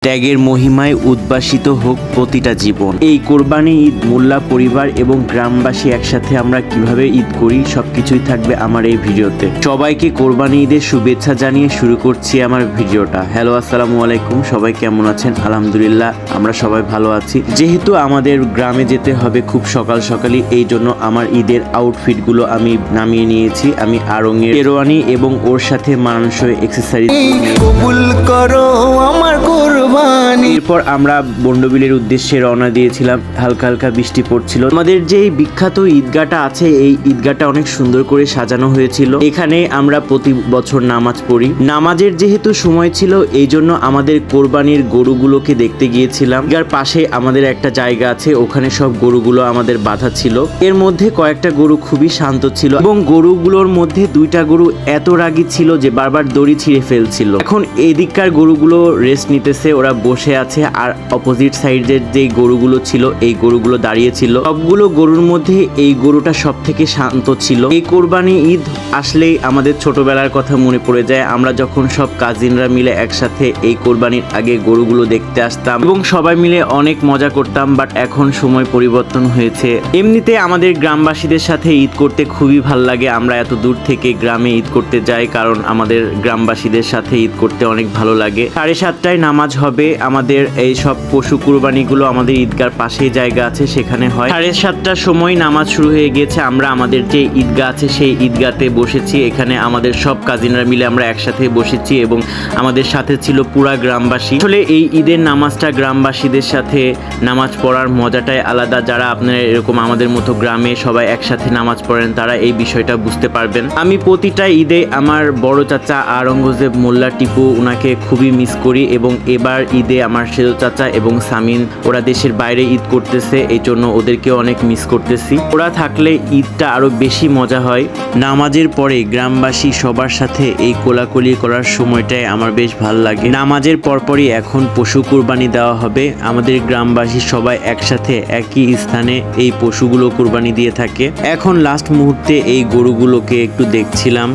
ত্যাগের মহিমায় উদ্ভাসিত হোক প্রতিটা জীবন। এই কোরবানি ঈদ মোল্লা পরিবার এবং গ্রামবাসী একসাথে আমরা কিভাবে ঈদ করি সবকিছুই থাকবে আমার এই ভিডিওতে। সবাইকে কোরবানি ঈদের শুভেচ্ছা জানিয়ে শুরু করছি আমার ভিডিওটা। হ্যালো, আসসালামু আলাইকুম। সবাই কেমন আছেন? আলহামদুলিল্লাহ আমরা সবাই ভালো আছি। যেহেতু আমাদের গ্রামে যেতে হবে খুব সকাল সকালই, এই জন্য আমার ঈদের আউটফিটগুলো আমি নামিয়ে নিয়েছি। আমি আড়ঙের শেরওয়ানি এবং ওর সাথে মানানসই এক্সেসরিজ কবুল করো আমার কুরবানি। এরপর আমরা বন্ডবিলের উদ্দেশ্যে রওনা দিয়েছিলাম। হালকা হালকা বৃষ্টি পড়ছিল। আমাদের যে বিখ্যাত ঈদগাহটা আছে, এই ঈদগাহটা অনেক সুন্দর করে সাজানো হয়েছিল। এখানে আমরা প্রতি বছর নামাজ পড়ি। নামাজের যেহেতু সময় ছিল, এই জন্য আমাদের কোরবানির গরুগুলোকে দেখতে গিয়েছিলাম। ঈদগাহর পাশে আমাদের একটা জায়গা আছে, ওখানে সব গরুগুলো আমাদের বাঁধা ছিল। এর মধ্যে কয়েকটা গরু খুবই শান্ত ছিল এবং গরুগুলোর মধ্যে দুইটা গরু এত রাগী ছিল যে বারবার দড়ি ছিঁড়ে ফেলছিল। এখন এদিককার গরুগুলো রেস্ট নিতেছে, ওরা বসে আছে। আর অপোজিট সাইডের যে গরুগুলো ছিল, এই গরুগুলো দাঁড়িয়ে ছিল। সবগুলো গরুর মধ্যে এই গরুটা সব থেকে শান্ত ছিল। এই কোরবানি ঈদ আসলেই আমাদের ছোটবেলার কথা মনে পড়ে যায়। আমরা যখন সব কাজিনরা মিলে একসাথে এই কোরবানির আগে গরুগুলো দেখতে আসতাম এবং সবাই মিলে অনেক মজা করতাম। বাট এখন সময় পরিবর্তন হয়েছে। এমনিতে আমাদের গ্রামবাসীদের সাথে ঈদ করতে খুবই ভালো লাগে। আমরা এত দূর থেকে গ্রামে ঈদ করতে যাই কারণ আমাদের গ্রামবাসীদের সাথে ঈদ করতে অনেক ভালো লাগে। 7:30টায় নামাজ হবে। আমাদের এই সব পশু কুরবানিগুলো আমাদের ঈদগার পাশেই জায়গা আছে, সেখানে হয়। 7:30টার সময় নামাজ শুরু হয়ে গেছে। আমরা আমাদের যে ঈদগাহ আছে সেই ঈদগাতে বসেছি। এখানে আমাদের সব কাজিনরা মিলে আমরা একসাথে বসেছি এবং আমাদের সাথে ছিল পুরা গ্রামবাসী। আসলে এই ঈদের নামাজটা গ্রামবাসীদের সাথে নামাজ পড়ার মজাটাই আলাদা। যারা আপনারা এরকম আমাদের মতো গ্রামে সবাই একসাথে নামাজ পড়েন, তারা এই বিষয়টা বুঝতে পারবেন। আমি প্রতিটা ঈদে আমার বড় চাচা আওরঙ্গজেব মোল্লা টিপু, ওনাকে খুবই মিস করি এবং এবার ঈদে আমার সেজো চাচা এবং সামিন ওরা দেশের বাইরে ঈদ করতেছে, এই জন্য ওদেরকে অনেক মিস করতেছি। ওরা থাকলে ঈদটা আরো বেশি মজা হয়। নামাজের পরে গ্রামবাসী সবার সাথে এই কোলাকুলি করার সময়টাই আমার বেশ ভালো লাগে। নামাজের পরপরই এখন পশু কুরবানি দেওয়া হবে। আমাদের গ্রামবাসী সবাই একসাথে একই স্থানে এই পশুগুলো কুরবানি দিয়ে থাকে। এখন লাস্ট মুহূর্তে এই গরুগুলোকে একটু দেখছিলাম।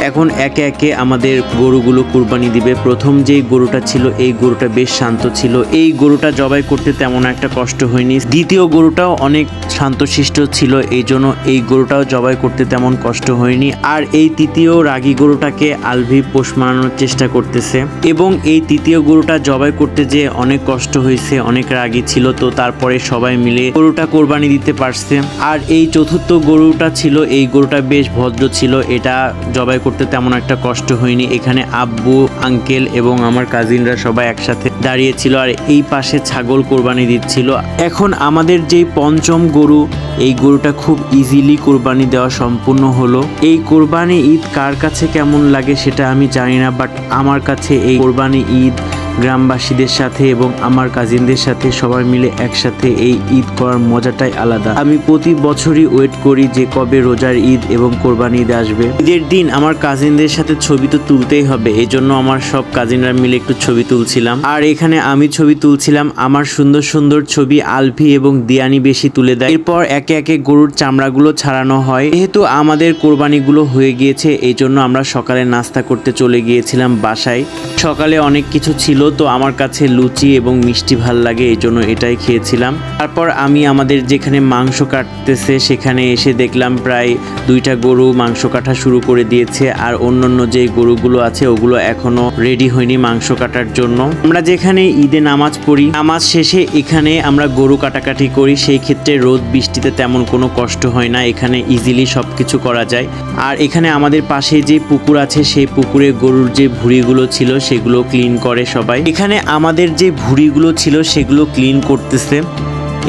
এখন একে একে আমাদের গরুগুলো কুরবানি দিবে। প্রথম যে গরুটা ছিল, এই গরুটা বেশ শান্ত ছিল। এই গরুটা জবাই করতে তেমন একটা কষ্ট হয়নি। দ্বিতীয় গরুটাও অনেক শান্তশিষ্ট ছিল, এই জন্য এই গরুটাও জবাই করতে তেমন কষ্ট হয়নি। আর এই তৃতীয় রাগী গরুটাকে আলভি পোষ মানানোর চেষ্টা করতেছে এবং এই তৃতীয় গরুটা জবাই করতে যে অনেক কষ্ট হয়েছে, অনেক রাগী ছিল, তো তারপরে সবাই মিলে গরুটা কোরবানি দিতে পারছে। আর এই চতুর্থ গরুটা ছিল, এই গরুটা বেশ ভদ্র ছিল, এটা জবাই করতে তেমন একটা কষ্ট হয়নি। এখানে আব্বু, আঙ্কেল এবং আমার কাজিনরা সবাই একসাথে দাঁড়িয়েছিল আর এই পাশে ছাগল কোরবানি দিচ্ছিল। এখন আমাদের যে পঞ্চম গরু, এই গরুটা খুব ইজিলি কোরবানি দেওয়া সম্পূর্ণ হলো। এই কোরবানি ঈদ কার কাছে কেমন লাগে সেটা আমি জানি না, বাট আমার কাছে এই কোরবানি ঈদ গ্রামবাসীদের সাথে এবং আমার কাজিনদের সাথে সবাই মিলে একসাথে এই ঈদ করার মজাটাই আলাদা। আমি প্রতি বছরই ওয়েট করি যে কবে রোজার ঈদ এবং কোরবানি ঈদ আসবে। ঈদের দিন আমার কাজিনদের সাথে ছবি তো তুলতেই হবে, এই জন্য আমার সব কাজিনরা মিলে একটু ছবি তুলছিলাম। আর এখানে আমি ছবি তুলছিলাম। আমার সুন্দর সুন্দর ছবি আলভি এবং দিয়ানি বেশি তুলে দেয়। এরপর একে একে গরুর চামড়াগুলো ছাড়ানো হয়। যেহেতু আমাদের কোরবানিগুলো হয়ে গিয়েছে, এই জন্য আমরা সকালে নাস্তা করতে চলে গিয়েছিলাম বাসায়। সকালে অনেক কিছু ছিল, তো আমার কাছে লুচি এবং মিষ্টি ভাল লাগে, এই জন্য এটাই খেয়েছিলাম। তারপর আমি আমাদের যেখানে মাংস কাটতেছে সেখানে এসে দেখলাম প্রায় 2টা গরু মাংস কাটা শুরু করে দিয়েছে। আর অন্যান্য যে গরুগুলো আছে ওগুলো এখনো রেডি হয়নি মাংস কাটার জন্য। আমরা যেখানে ঈদে নামাজ পড়ি, নামাজ শেষে এখানে আমরা গরু কাটাকাটি করি। সেই ক্ষেত্রে রোদ বৃষ্টিতে তেমন কোনো কষ্ট হয় না, এখানে ইজিলি সবকিছু করা যায়। আর এখানে আমাদের পাশে যে পুকুর আছে, সেই পুকুরে গরুর যে ভুঁড়িগুলো ছিল সেগুলো ক্লিন করে সবাই। এখানে আমাদের যে ভুঁড়িগুলো ছিল সেগুলো ক্লিন করতেছে।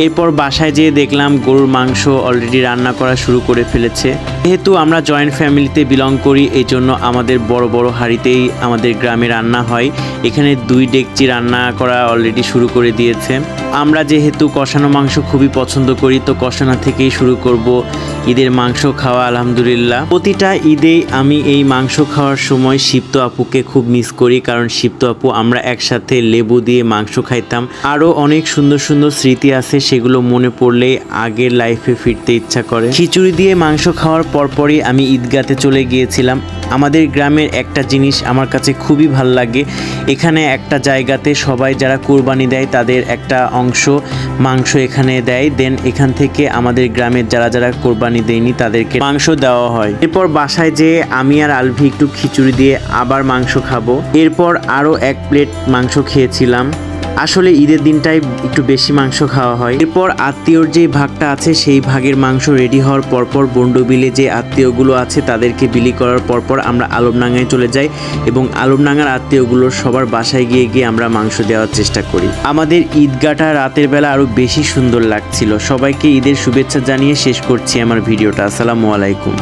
এরপর বাসায় যেয়ে দেখলাম গরুর মাংস অলরেডি রান্না করা শুরু করে ফেলেছে। যেহেতু আমরা জয়েন্ট ফ্যামিলিতে বিলং করি, এই জন্য আমাদের বড় বড় হাঁড়িতেই আমাদের গ্রামে রান্না হয়। এখানে 2 ডেকচি রান্না করা অলরেডি শুরু করে দিয়েছে। আমরা যেহেতু কষানো মাংস খুবই পছন্দ করি, তো কষানো থেকেই শুরু করব ঈদের মাংস খাওয়া। আলহামদুলিল্লাহ প্রতিটা ঈদেই আমি এই মাংস খাওয়ার সময় শিপ্ত আপুকে খুব মিস করি, কারণ শিপ্ত আপু আমরা একসাথে লেবু দিয়ে মাংস খাইতাম। আরও অনেক সুন্দর সুন্দর স্মৃতি আছে সেগুলো মনে পড়লেই আগের লাইফে ফিরতে ইচ্ছা করে। খিচুড়ি দিয়ে মাংস খাওয়ার পরপরই আমি ঈদগাতে চলে গিয়েছিলাম। আমাদের গ্রামের একটা জিনিস আমার কাছে খুবই ভালো লাগে, এখানে একটা জায়গাতে সবাই যারা কোরবানি দেয় তাদের একটা অংশ মাংস এখানে দেয়, দেন এখান থেকে আমাদের গ্রামের যারা যারা কোরবানি দেয়নি তাদেরকে মাংস দেওয়া হয়। এরপর বাসায় যেয়ে আমি আর আলভি একটু খিচুড়ি দিয়ে আবার মাংস খাবো। এরপর আরও 1 প্লেট মাংস খেয়েছিলাম। আসলে ঈদের দিনটাই একটু বেশি মাংস খাওয়া হয়। এরপর আত্মীয়র যে ভাগটা আছে সেই ভাগের মাংস রেডি হওয়ার পরপর বন্ডবিলে যে আত্মীয়গুলো আছে তাদেরকে বিলি করার পরপর আমরা আলমডাঙ্গায় চলে যাই এবং আলমডাঙ্গার আত্মীয়গুলোর সবার বাসায় গিয়ে আমরা মাংস দেওয়ার চেষ্টা করি। আমাদের ঈদগাটা রাতের বেলা আরও বেশি সুন্দর লাগছিল। সবাইকে ঈদের শুভেচ্ছা জানিয়ে শেষ করছি আমার ভিডিওটা। আসসালামু আলাইকুম।